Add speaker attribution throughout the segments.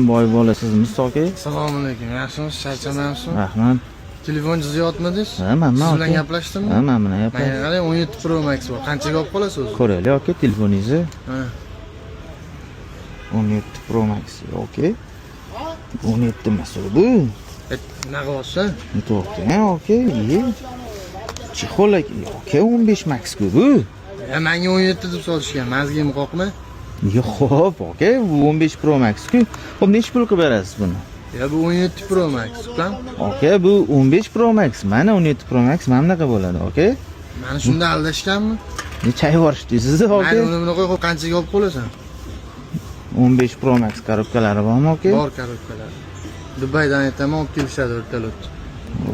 Speaker 1: Boy bolasizmi aka?
Speaker 2: Assalomu alaykum. Yaxshimisiz? Charchamayapsizmi?
Speaker 1: Rahmat.
Speaker 2: Telefon chizayotmidingiz?
Speaker 1: Ha, mana
Speaker 2: Siz bilan
Speaker 1: aka.
Speaker 2: gaplashdimmi?
Speaker 1: Ha, mana buni
Speaker 2: Mana
Speaker 1: gaplashdim.
Speaker 2: qarang 17 Pro Max bor. Qanchaga olib qolasiz o'zi?
Speaker 1: Ko'raylik aka telefoningizni.
Speaker 2: Ha.
Speaker 1: 17 Pro Max. Okey. 17 emas bu.
Speaker 2: Nima qilyapsan?
Speaker 1: To'g'ri, okey. Chexol aka 15 Max ku bu.
Speaker 2: Menga 17 deb solishgan. Mazgim qoqma.
Speaker 1: Xo'p, okey, bu 15 Pro Max ku. Xo'p, necha pul qilib berasiz buni?
Speaker 2: Ya bu 17 Pro Max, uqam.
Speaker 1: Okey, bu 15 Pro Max. Mana 17 Pro Max mana bunaqa bo'ladi, okey?
Speaker 2: Mani shunda aldashganmi?
Speaker 1: Necha oy borishdingiz, okey?
Speaker 2: Mayli, uni buni qo'y, qanchaga olib qolasan?
Speaker 1: 15 Pro Max korobkalari bormi, okey?
Speaker 2: Bor korobkalar. Dubaydan aytaman, olib kelishadi o'rtalikda.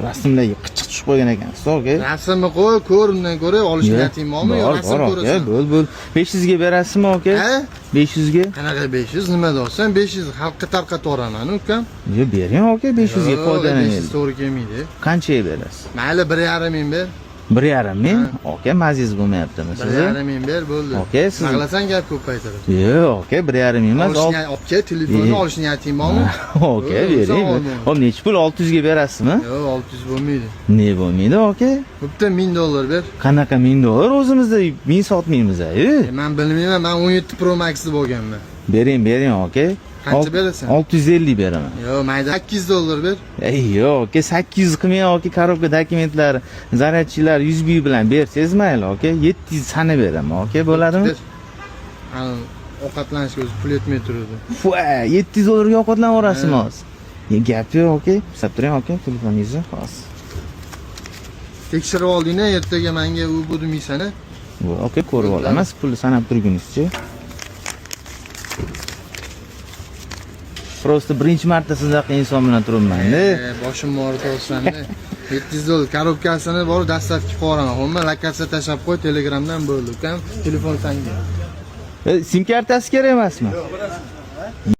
Speaker 1: Rasmdagi qichiq tushib qolgan ekansiz, okey?
Speaker 2: Rasmni qo'y, ko'r, undan ko'ra olish niyating bormi yo rasm ko'rasan?
Speaker 1: Bo'l. 500 ga berasizmi, okey?
Speaker 2: Ha?
Speaker 1: 500 ga?
Speaker 2: Qanaqa 500? Nima deyapsan? 500 xalqqa tarqatib yuboraman, ukam.
Speaker 1: Yo, bering, okey, 500 ga foydalanaylik.
Speaker 2: 500 to'g'ri kelmaydi.
Speaker 1: Qanchaga berasiz?
Speaker 2: Mayli 1,5 ming ber.
Speaker 1: 1,5 ming? Okey, maziz bo'lmayaptimi sizni?
Speaker 2: 1,5 ming ber, bo'ldi.
Speaker 1: Okey, siz
Speaker 2: Maqlasan gap ko'paytirib.
Speaker 1: Yo'q, okey, 1,5 ming emas.
Speaker 2: Olib kel, telefonni olish niyating bormi?
Speaker 1: Okey, bering. Hop, necha pul? 600 ga berasizmi?
Speaker 2: Yo'q, 600 bo'lmaydi.
Speaker 1: Ne bo'lmaydi, okey?
Speaker 2: Bitta $1000 ber.
Speaker 1: Qanaqa $1000? O'zimizda 1000 sotmaymiz-a.
Speaker 2: Men bilmayman, men 17 Pro Max deb olganman.
Speaker 1: Bering, okey?
Speaker 2: Qancha berasan?
Speaker 1: 650 beraman.
Speaker 2: Yo'q, mayda $800 ber.
Speaker 1: Yo'q, okey, 800 qilmay, okey, korobka dokumentlari, zaryadchilar 100 ming bilan bersangiz mayli, okey? 700 sana beraman, okey, bo'ladimi?
Speaker 2: Ana ovqatlanishga o'zi pul yetmay turadi.
Speaker 1: $700 ga ovqatlanaverasizmi hozir? Gap yo'q, okey? Hisob turing, okey, telefoningizni, xolos.
Speaker 2: Tekshirib olding-a, ertaga menga bu demaysan-a?
Speaker 1: Okey, ko'rib olamiz, pulni sanab turgunizchi. Prosta birinchi marta sizdek inson bilan turibman-da.
Speaker 2: Boshimni og'rityapsan-da. $700 korobkasini bor, dastlabki qilib yuboraman. Xo'pmi, lokatsiya tashlab qo'y, Telegramdan bo'ldi, ukam. Telefon sanga.
Speaker 1: Sim kartasi kerak emasmi?
Speaker 2: Yo'q,